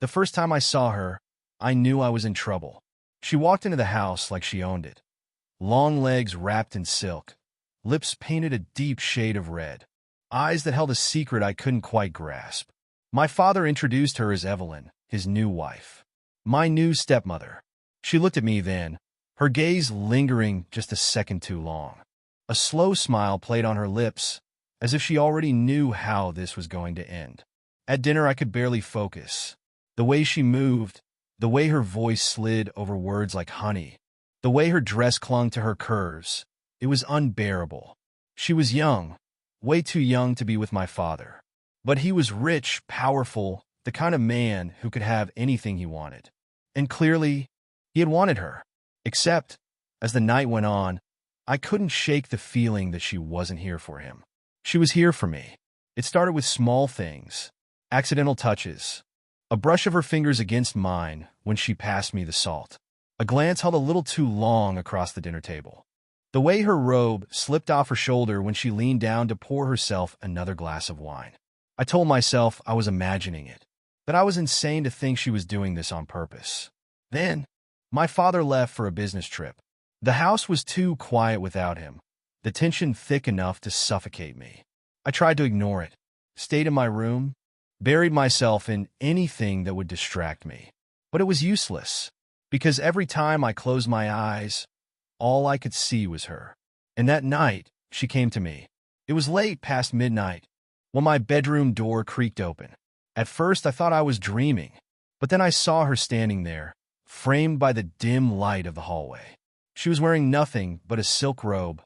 The first time I saw her, I knew I was in trouble. She walked into the house like she owned it. Long legs wrapped in silk, lips painted a deep shade of red, eyes that held a secret I couldn't quite grasp. My father introduced her as Evelyn, his new wife. My new stepmother. She looked at me then, her gaze lingering just a second too long. A slow smile played on her lips, as if she already knew how this was going to end. At dinner, I could barely focus. The way she moved, the way her voice slid over words like honey, the way her dress clung to her curves, it was unbearable. She was young, way too young to be with my father. But he was rich, powerful, the kind of man who could have anything he wanted. And clearly, he had wanted her. Except, as the night went on, I couldn't shake the feeling that she wasn't here for him. She was here for me. It started with small things, accidental touches, a brush of her fingers against mine when she passed me the salt, a glance held a little too long across the dinner table, the way her robe slipped off her shoulder when she leaned down to pour herself another glass of wine. I told myself I was imagining it, that I was insane to think she was doing this on purpose. Then, my father left for a business trip. The house was too quiet without him, the tension thick enough to suffocate me. I tried to ignore it, stayed in my room, buried myself in anything that would distract me. But it was useless, because every time I closed my eyes, all I could see was her. And that night, she came to me. It was late past midnight, when my bedroom door creaked open. At first, I thought I was dreaming, but then I saw her standing there, framed by the dim light of the hallway. She was wearing nothing but a silk robe,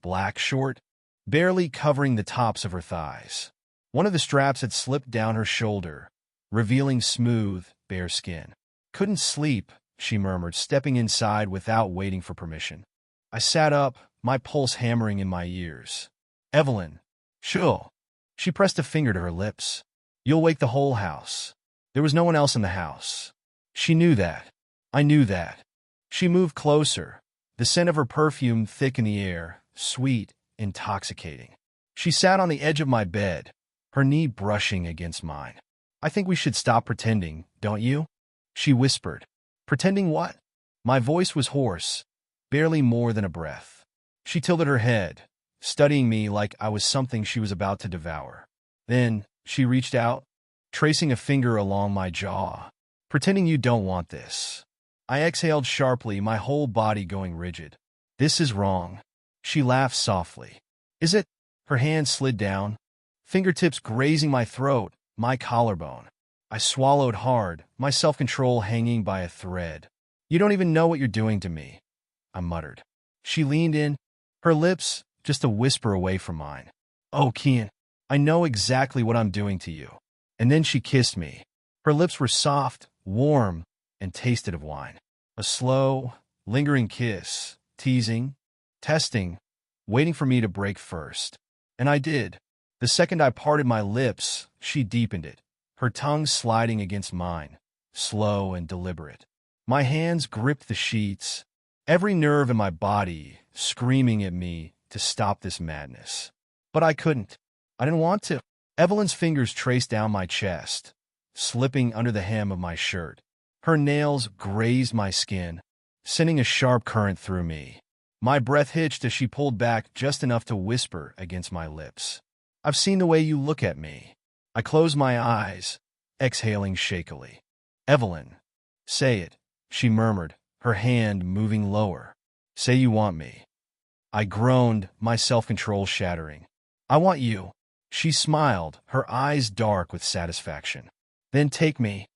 black short, barely covering the tops of her thighs. One of the straps had slipped down her shoulder, revealing smooth, bare skin. "Couldn't sleep," she murmured, stepping inside without waiting for permission. I sat up, my pulse hammering in my ears. "Evelyn, chill." She pressed a finger to her lips. "You'll wake the whole house." There was no one else in the house. She knew that. I knew that. She moved closer, the scent of her perfume thick in the air, sweet, intoxicating. She sat on the edge of my bed, her knee brushing against mine. "I think we should stop pretending, don't you?" She whispered. "Pretending what?" My voice was hoarse, barely more than a breath. She tilted her head, studying me like I was something she was about to devour. Then she reached out, tracing a finger along my jaw. "Pretending you don't want this." I exhaled sharply, my whole body going rigid. "This is wrong." She laughed softly. "Is it?" Her hand slid down, fingertips grazing my throat, my collarbone. I swallowed hard, my self-control hanging by a thread. "You don't even know what you're doing to me," I muttered. She leaned in, her lips just a whisper away from mine. "Oh, Kian, I know exactly what I'm doing to you." And then she kissed me. Her lips were soft, warm, and tasted of wine. A slow, lingering kiss, teasing, testing, waiting for me to break first. And I did. The second I parted my lips, she deepened it, her tongue sliding against mine, slow and deliberate. My hands gripped the sheets, every nerve in my body screaming at me to stop this madness. But I couldn't. I didn't want to. Evelyn's fingers traced down my chest, slipping under the hem of my shirt. Her nails grazed my skin, sending a sharp current through me. My breath hitched as she pulled back just enough to whisper against my lips. "I've seen the way you look at me." I closed my eyes, exhaling shakily. "Evelyn, say it," she murmured, her hand moving lower. "Say you want me." I groaned, my self-control shattering. "I want you." She smiled, her eyes dark with satisfaction. "Then take me."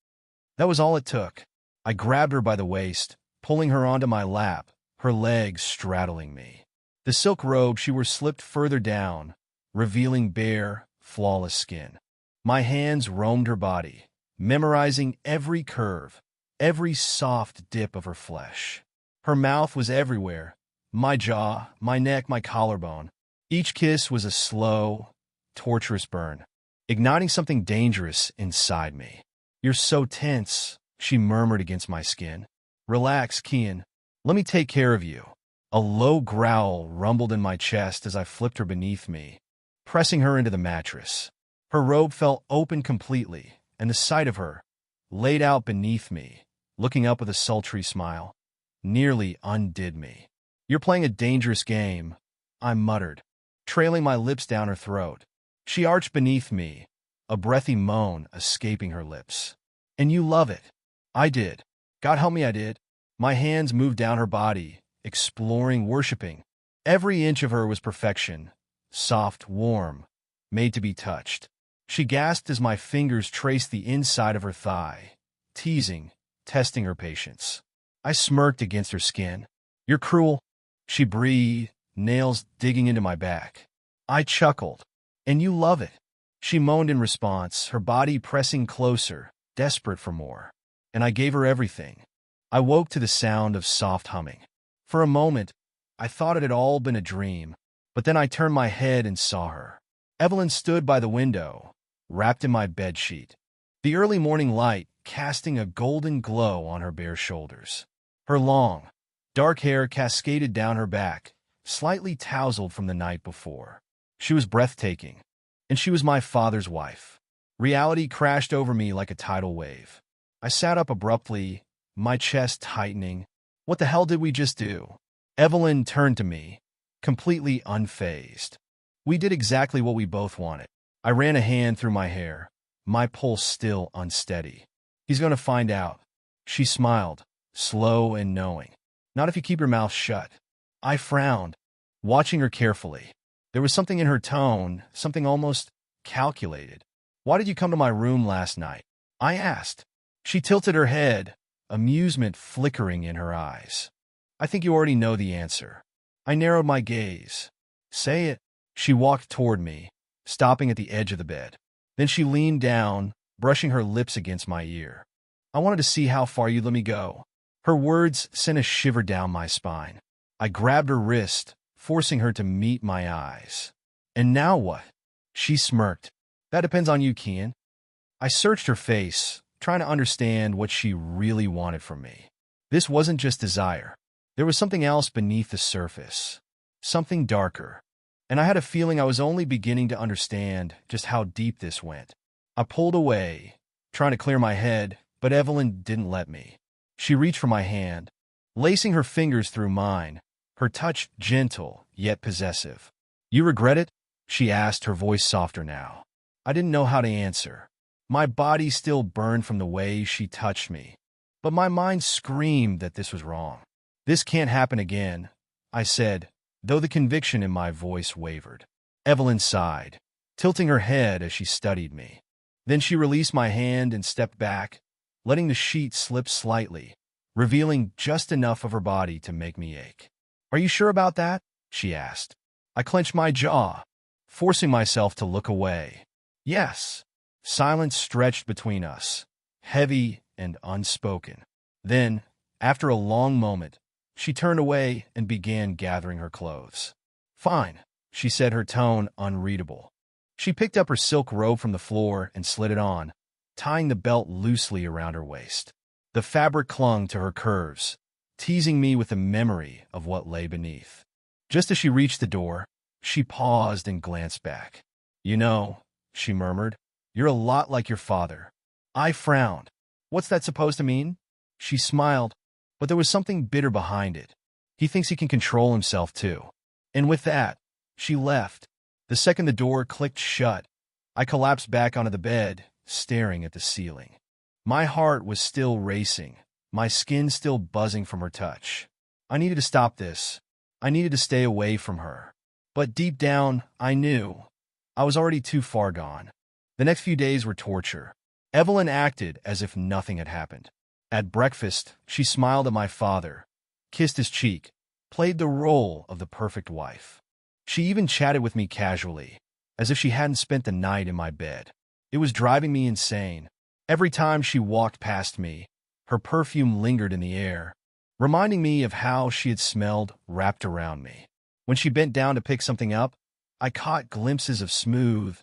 That was all it took. I grabbed her by the waist, pulling her onto my lap, her legs straddling me. The silk robe she wore slipped further down, revealing bare, flawless skin. My hands roamed her body, memorizing every curve, every soft dip of her flesh. Her mouth was everywhere, my jaw, my neck, my collarbone. Each kiss was a slow, torturous burn, igniting something dangerous inside me. "You're so tense," she murmured against my skin. "Relax, Kian. Let me take care of you." A low growl rumbled in my chest as I flipped her beneath me, pressing her into the mattress. Her robe fell open completely, and the sight of her, laid out beneath me, looking up with a sultry smile, nearly undid me. "You're playing a dangerous game," I muttered, trailing my lips down her throat. She arched beneath me, a breathy moan escaping her lips. "And you love it." I did. God help me, I did. My hands moved down her body, exploring, worshiping. Every inch of her was perfection, soft, warm, made to be touched. She gasped as my fingers traced the inside of her thigh, teasing, testing her patience. I smirked against her skin. "You're cruel," she breathed, nails digging into my back. I chuckled. "And you love it," she moaned in response, her body pressing closer, desperate for more. And I gave her everything. I woke to the sound of soft humming. For a moment, I thought it had all been a dream, but then I turned my head and saw her. Evelyn stood by the window, wrapped in my bedsheet, the early morning light casting a golden glow on her bare shoulders. Her long, dark hair cascaded down her back, slightly tousled from the night before. She was breathtaking, and she was my father's wife. Reality crashed over me like a tidal wave. I sat up abruptly, my chest tightening. What the hell did we just do? Evelyn turned to me, completely unfazed. "We did exactly what we both wanted." I ran a hand through my hair, my pulse still unsteady. "He's going to find out." She smiled, slow and knowing. "Not if you keep your mouth shut." I frowned, watching her carefully. There was something in her tone, something almost calculated. "Why did you come to my room last night?" I asked. She tilted her head, amusement flickering in her eyes. "I think you already know the answer." I narrowed my gaze. "Say it." She walked toward me, stopping at the edge of the bed. Then she leaned down, brushing her lips against my ear. "I wanted to see how far you'd let me go." Her words sent a shiver down my spine. I grabbed her wrist, forcing her to meet my eyes. "And now what?" She smirked. "That depends on you, Kian." I searched her face, trying to understand what she really wanted from me. This wasn't just desire. There was something else beneath the surface. Something darker. And I had a feeling I was only beginning to understand just how deep this went. I pulled away, trying to clear my head, but Evelyn didn't let me. She reached for my hand, lacing her fingers through mine, her touch gentle yet possessive. "You regret it?" she asked, her voice softer now. I didn't know how to answer. My body still burned from the way she touched me, but my mind screamed that this was wrong. "This can't happen again," I said, though the conviction in my voice wavered. Evelyn sighed, tilting her head as she studied me. Then she released my hand and stepped back, letting the sheet slip slightly, revealing just enough of her body to make me ache. "Are you sure about that?" she asked. I clenched my jaw, forcing myself to look away. "Yes." Silence stretched between us, heavy and unspoken. Then, after a long moment, she turned away and began gathering her clothes. "Fine," she said, her tone unreadable. She picked up her silk robe from the floor and slid it on, tying the belt loosely around her waist. The fabric clung to her curves, teasing me with the memory of what lay beneath. Just as she reached the door, she paused and glanced back. "You know," she murmured, "you're a lot like your father." I frowned. "What's that supposed to mean?" She smiled, but there was something bitter behind it. "He thinks he can control himself, too." And with that, she left. The second the door clicked shut, I collapsed back onto the bed, staring at the ceiling. My heart was still racing, my skin still buzzing from her touch. I needed to stop this. I needed to stay away from her. But deep down, I knew I was already too far gone. The next few days were torture. Evelyn acted as if nothing had happened. At breakfast, she smiled at my father, kissed his cheek, played the role of the perfect wife. She even chatted with me casually, as if she hadn't spent the night in my bed. It was driving me insane. Every time she walked past me, her perfume lingered in the air, reminding me of how she had smelled wrapped around me. When she bent down to pick something up, I caught glimpses of smooth,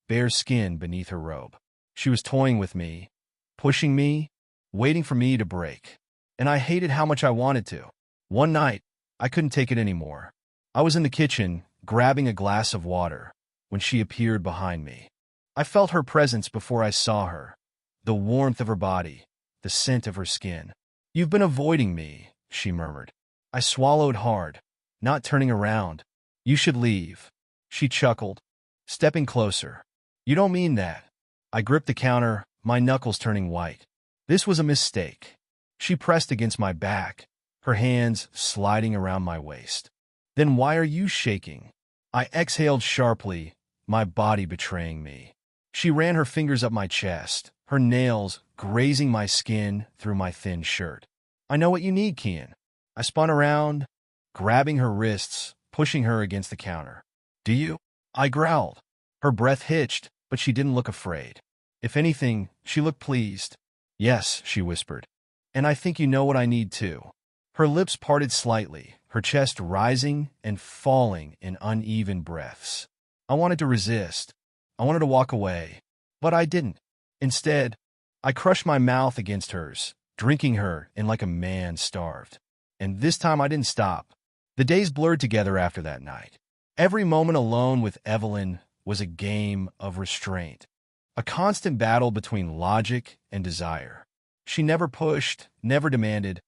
bare skin beneath her robe. She was toying with me, pushing me, waiting for me to break. And I hated how much I wanted to. One night, I couldn't take it anymore. I was in the kitchen, grabbing a glass of water, when she appeared behind me. I felt her presence before I saw her, the warmth of her body, the scent of her skin. "You've been avoiding me," she murmured. I swallowed hard, not turning around. "You should leave." She chuckled, stepping closer. "You don't mean that." I gripped the counter, my knuckles turning white. This was a mistake. She pressed against my back, her hands sliding around my waist. "Then why are you shaking?" I exhaled sharply, my body betraying me. She ran her fingers up my chest, her nails grazing my skin through my thin shirt. "I know what you need, Kian." I spun around, grabbing her wrists, pushing her against the counter. "Do you?" I growled. Her breath hitched, but she didn't look afraid. If anything, she looked pleased. "Yes," she whispered. "And I think you know what I need too." Her lips parted slightly, her chest rising and falling in uneven breaths. I wanted to resist. I wanted to walk away, but I didn't. Instead, I crushed my mouth against hers, drinking her in like a man starved. And this time I didn't stop. The days blurred together after that night. Every moment alone with Evelyn was a game of restraint, a constant battle between logic and desire. She never pushed, never demanded.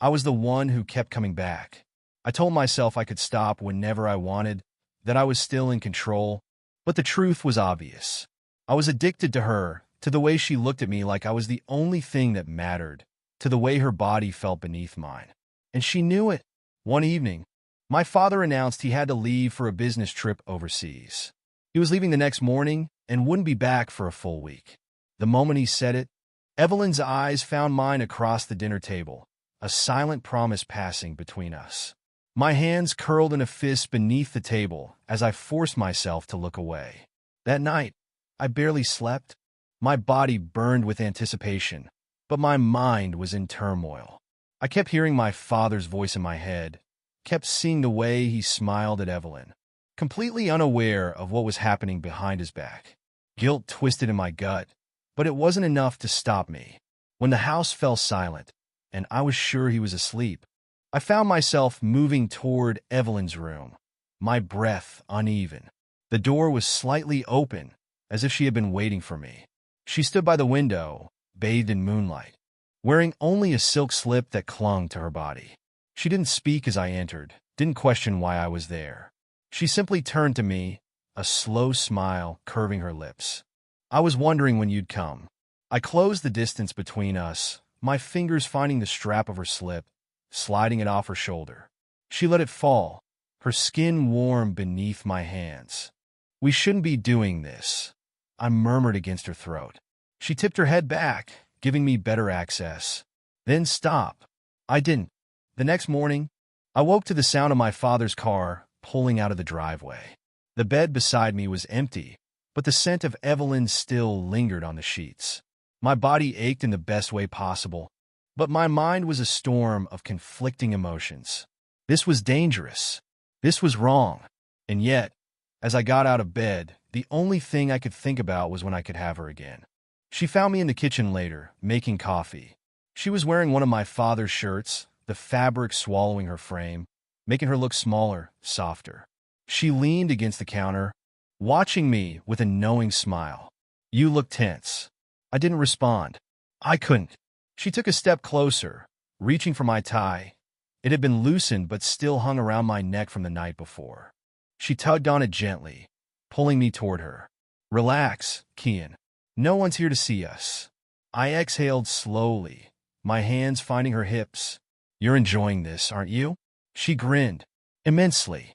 I was the one who kept coming back. I told myself I could stop whenever I wanted, that I was still in control, but the truth was obvious. I was addicted to her, to the way she looked at me like I was the only thing that mattered, to the way her body felt beneath mine. And she knew it. One evening, my father announced he had to leave for a business trip overseas. He was leaving the next morning and wouldn't be back for a full week. The moment he said it, Evelyn's eyes found mine across the dinner table, a silent promise passing between us. My hands curled in a fist beneath the table as I forced myself to look away. That night, I barely slept. My body burned with anticipation, but my mind was in turmoil. I kept hearing my father's voice in my head, kept seeing the way he smiled at Evelyn, completely unaware of what was happening behind his back. Guilt twisted in my gut, but it wasn't enough to stop me. When the house fell silent, and I was sure he was asleep, I found myself moving toward Evelyn's room, my breath uneven. The door was slightly open, as if she had been waiting for me. She stood by the window, bathed in moonlight, wearing only a silk slip that clung to her body. She didn't speak as I entered, didn't question why I was there. She simply turned to me, a slow smile curving her lips. "I was wondering when you'd come." I closed the distance between us, my fingers finding the strap of her slip, sliding it off her shoulder. She let it fall, her skin warm beneath my hands. "We shouldn't be doing this," I murmured against her throat. She tipped her head back, giving me better access. "Then stop." I didn't. The next morning, I woke to the sound of my father's car pulling out of the driveway. The bed beside me was empty, but the scent of Evelyn still lingered on the sheets. My body ached in the best way possible, but my mind was a storm of conflicting emotions. This was dangerous. This was wrong. And yet, as I got out of bed, the only thing I could think about was when I could have her again. She found me in the kitchen later, making coffee. She was wearing one of my father's shirts, the fabric swallowing her frame, making her look smaller, softer. She leaned against the counter, watching me with a knowing smile. "You look tense." I didn't respond. I couldn't. She took a step closer, reaching for my tie. It had been loosened but still hung around my neck from the night before. She tugged on it gently, pulling me toward her. "Relax, Kian. No one's here to see us." I exhaled slowly, my hands finding her hips. "You're enjoying this, aren't you?" She grinned. "Immensely."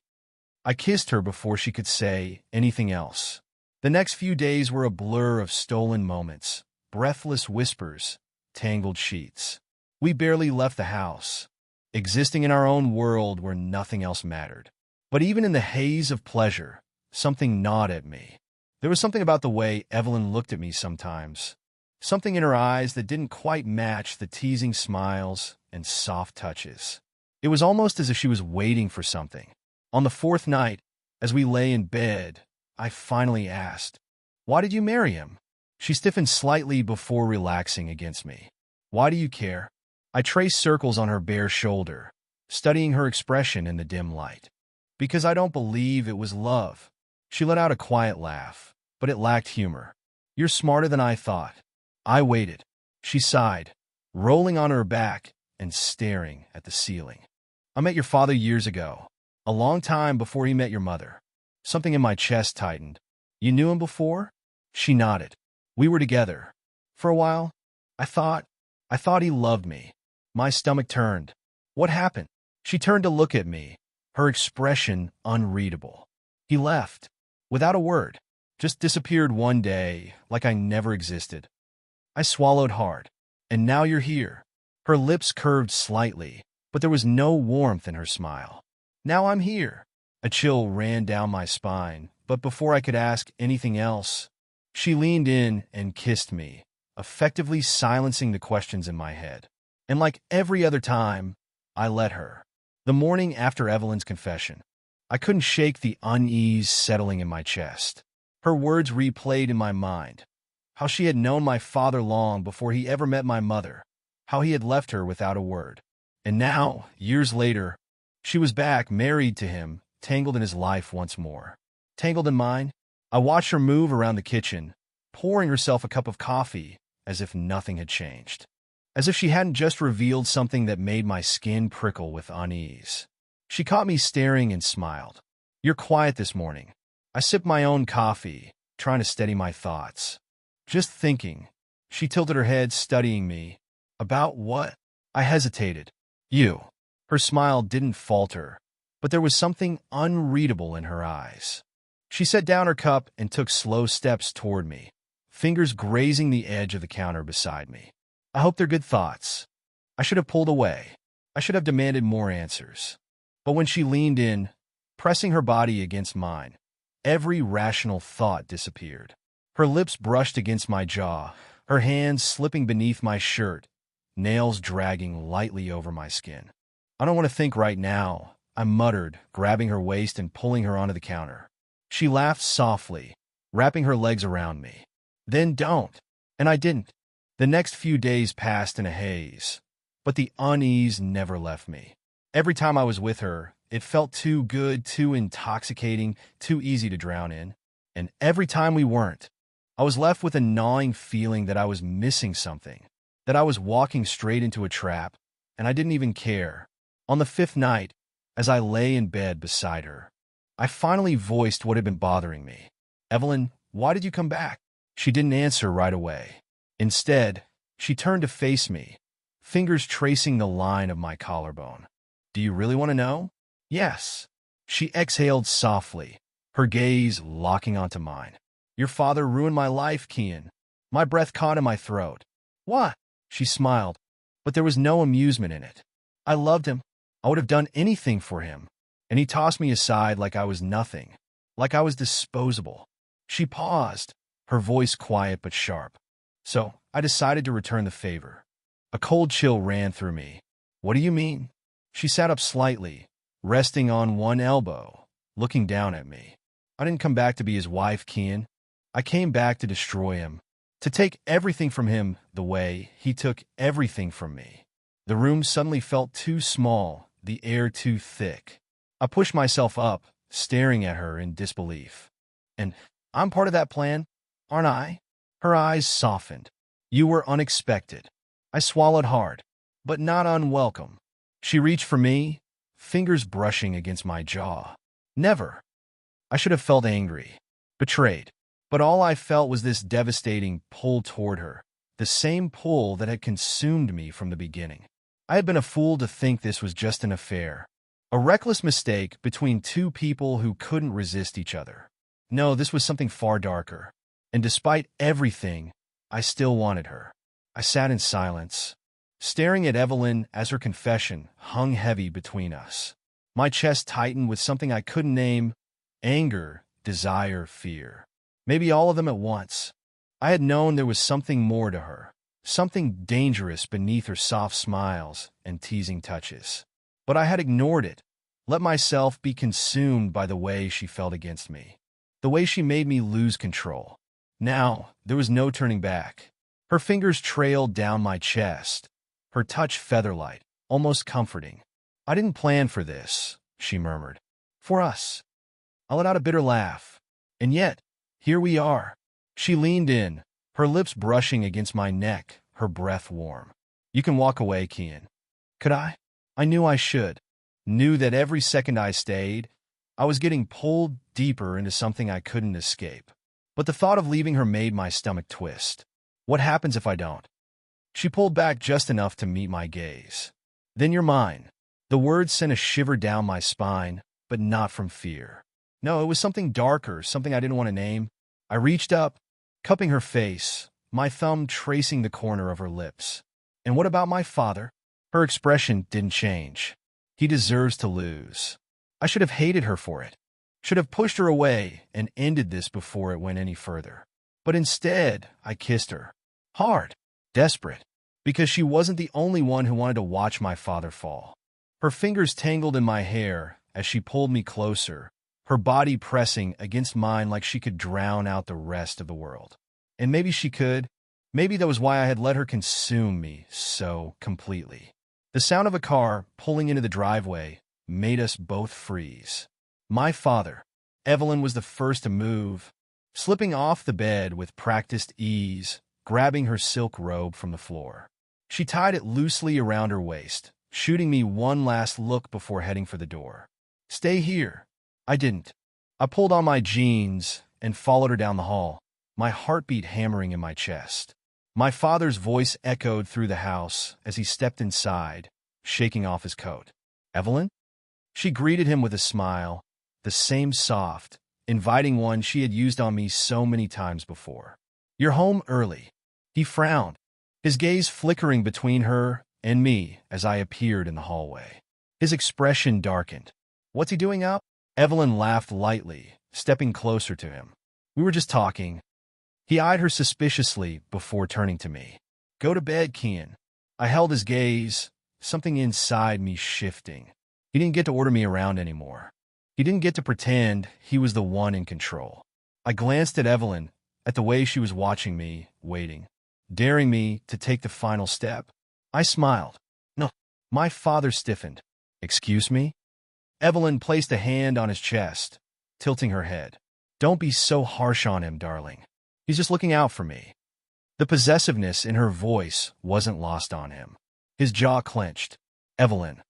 I kissed her before she could say anything else. The next few days were a blur of stolen moments, breathless whispers, tangled sheets. We barely left the house, existing in our own world where nothing else mattered. But even in the haze of pleasure, something gnawed at me. There was something about the way Evelyn looked at me sometimes, something in her eyes that didn't quite match the teasing smiles and soft touches. It was almost as if she was waiting for something. On the fourth night, as we lay in bed, I finally asked, "Why did you marry him?" She stiffened slightly before relaxing against me. "Why do you care?" I traced circles on her bare shoulder, studying her expression in the dim light. "Because I don't believe it was love." She let out a quiet laugh, but it lacked humor. "You're smarter than I thought." I waited. She sighed, rolling on her back and staring at the ceiling. I met your father years ago, a long time before he met your mother. Something in my chest tightened. You knew him before? She nodded. We were together. For a while, I thought he loved me. My stomach turned. What happened? She turned to look at me, her expression unreadable. He left, without a word, just disappeared one day, like I never existed. I swallowed hard. And now you're here. Her lips curved slightly, but there was no warmth in her smile. Now I'm here. A chill ran down my spine, but before I could ask anything else, she leaned in and kissed me, effectively silencing the questions in my head. And like every other time, I let her. The morning after Evelyn's confession, I couldn't shake the unease settling in my chest. Her words replayed in my mind. How she had known my father long before he ever met my mother. How he had left her without a word. And now, years later, she was back, married to him, tangled in his life once more. Tangled in mine, I watched her move around the kitchen, pouring herself a cup of coffee as if nothing had changed. As if she hadn't just revealed something that made my skin prickle with unease. She caught me staring and smiled. You're quiet this morning. I sipped my own coffee, trying to steady my thoughts. Just thinking. She tilted her head, studying me. About what? I hesitated. You. Her smile didn't falter, but there was something unreadable in her eyes. She set down her cup and took slow steps toward me, fingers grazing the edge of the counter beside me. I hope they're good thoughts. I should have pulled away. I should have demanded more answers. But when she leaned in, pressing her body against mine, every rational thought disappeared. Her lips brushed against my jaw, her hands slipping beneath my shirt, nails dragging lightly over my skin. I don't want to think right now, I muttered, grabbing her waist and pulling her onto the counter. She laughed softly, wrapping her legs around me. Then don't. And I didn't. The next few days passed in a haze, but the unease never left me. Every time I was with her, it felt too good, too intoxicating, too easy to drown in. And every time we weren't, I was left with a gnawing feeling that I was missing something, that I was walking straight into a trap, and I didn't even care. On the fifth night, as I lay in bed beside her, I finally voiced what had been bothering me. Evelyn, why did you come back? She didn't answer right away. Instead, she turned to face me, fingers tracing the line of my collarbone. Do you really want to know? Yes. She exhaled softly, her gaze locking onto mine. Your father ruined my life, Kian. My breath caught in my throat. What? She smiled, but there was no amusement in it. I loved him. I would have done anything for him. And he tossed me aside like I was nothing, like I was disposable. She paused, her voice quiet but sharp. So I decided to return the favor. A cold chill ran through me. What do you mean? She sat up slightly, resting on one elbow, looking down at me. I didn't come back to be his wife, Kian. I came back to destroy him, to take everything from him the way he took everything from me. The room suddenly felt too small, the air too thick. I pushed myself up, staring at her in disbelief. And I'm part of that plan, aren't I? Her eyes softened. You were unexpected. I swallowed hard, but not unwelcome. She reached for me, fingers brushing against my jaw. Never. I should have felt angry, betrayed. But all I felt was this devastating pull toward her, the same pull that had consumed me from the beginning. I had been a fool to think this was just an affair, a reckless mistake between two people who couldn't resist each other. No, this was something far darker. And despite everything, I still wanted her. I sat in silence, staring at Evelyn as her confession hung heavy between us. My chest tightened with something I couldn't name: anger, desire, fear. Maybe all of them at once. I had known there was something more to her, something dangerous beneath her soft smiles and teasing touches. But I had ignored it, let myself be consumed by the way she felt against me, the way she made me lose control. Now, there was no turning back. Her fingers trailed down my chest, her touch feather-light, almost comforting. I didn't plan for this, she murmured. For us. I let out a bitter laugh. And yet, here we are. She leaned in, her lips brushing against my neck, her breath warm. You can walk away, Kian. Could I? I knew I should. Knew that every second I stayed, I was getting pulled deeper into something I couldn't escape. But the thought of leaving her made my stomach twist. What happens if I don't? She pulled back just enough to meet my gaze. Then you're mine. The words sent a shiver down my spine, but not from fear. No, it was something darker, something I didn't want to name. I reached up, cupping her face, my thumb tracing the corner of her lips. And what about my father? Her expression didn't change. He deserves to lose. I should have hated her for it. Should have pushed her away and ended this before it went any further. But instead, I kissed her. Hard. Desperate. Because she wasn't the only one who wanted to watch my father fall. Her fingers tangled in my hair as she pulled me closer, her body pressing against mine like she could drown out the rest of the world. And maybe she could. Maybe that was why I had let her consume me so completely. The sound of a car pulling into the driveway made us both freeze. My father, Evelyn, was the first to move, slipping off the bed with practiced ease, grabbing her silk robe from the floor. She tied it loosely around her waist, shooting me one last look before heading for the door. Stay here. I didn't. I pulled on my jeans and followed her down the hall, my heartbeat hammering in my chest. My father's voice echoed through the house as he stepped inside, shaking off his coat. Evelyn? She greeted him with a smile, the same soft, inviting one she had used on me so many times before. You're home early. He frowned, his gaze flickering between her and me as I appeared in the hallway. His expression darkened. What's he doing out? Evelyn laughed lightly, stepping closer to him. We were just talking. He eyed her suspiciously before turning to me. Go to bed, Kian. I held his gaze, something inside me shifting. He didn't get to order me around anymore. He didn't get to pretend he was the one in control. I glanced at Evelyn, at the way she was watching me, waiting, daring me to take the final step. I smiled. No. My father stiffened. Excuse me? Evelyn placed a hand on his chest, tilting her head. Don't be so harsh on him, darling. He's just looking out for me. The possessiveness in her voice wasn't lost on him. His jaw clenched. Evelyn.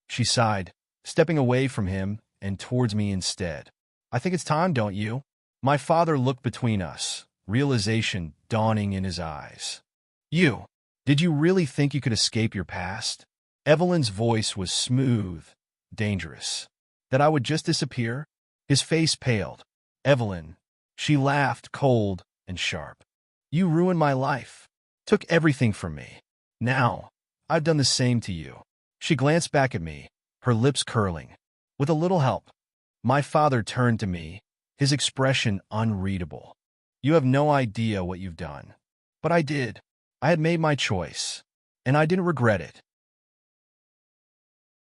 She sighed, stepping away from him and towards me instead. I think it's time, don't you? My father looked between us, realization dawning in his eyes. You. Did you really think you could escape your past? Evelyn's voice was smooth, dangerous. That I would just disappear? His face paled. Evelyn. She laughed, cold and sharp. You ruined my life. Took everything from me. Now, I've done the same to you. She glanced back at me, her lips curling. With a little help. My father turned to me, his expression unreadable. You have no idea what you've done. But I did. I had made my choice, and I didn't regret it.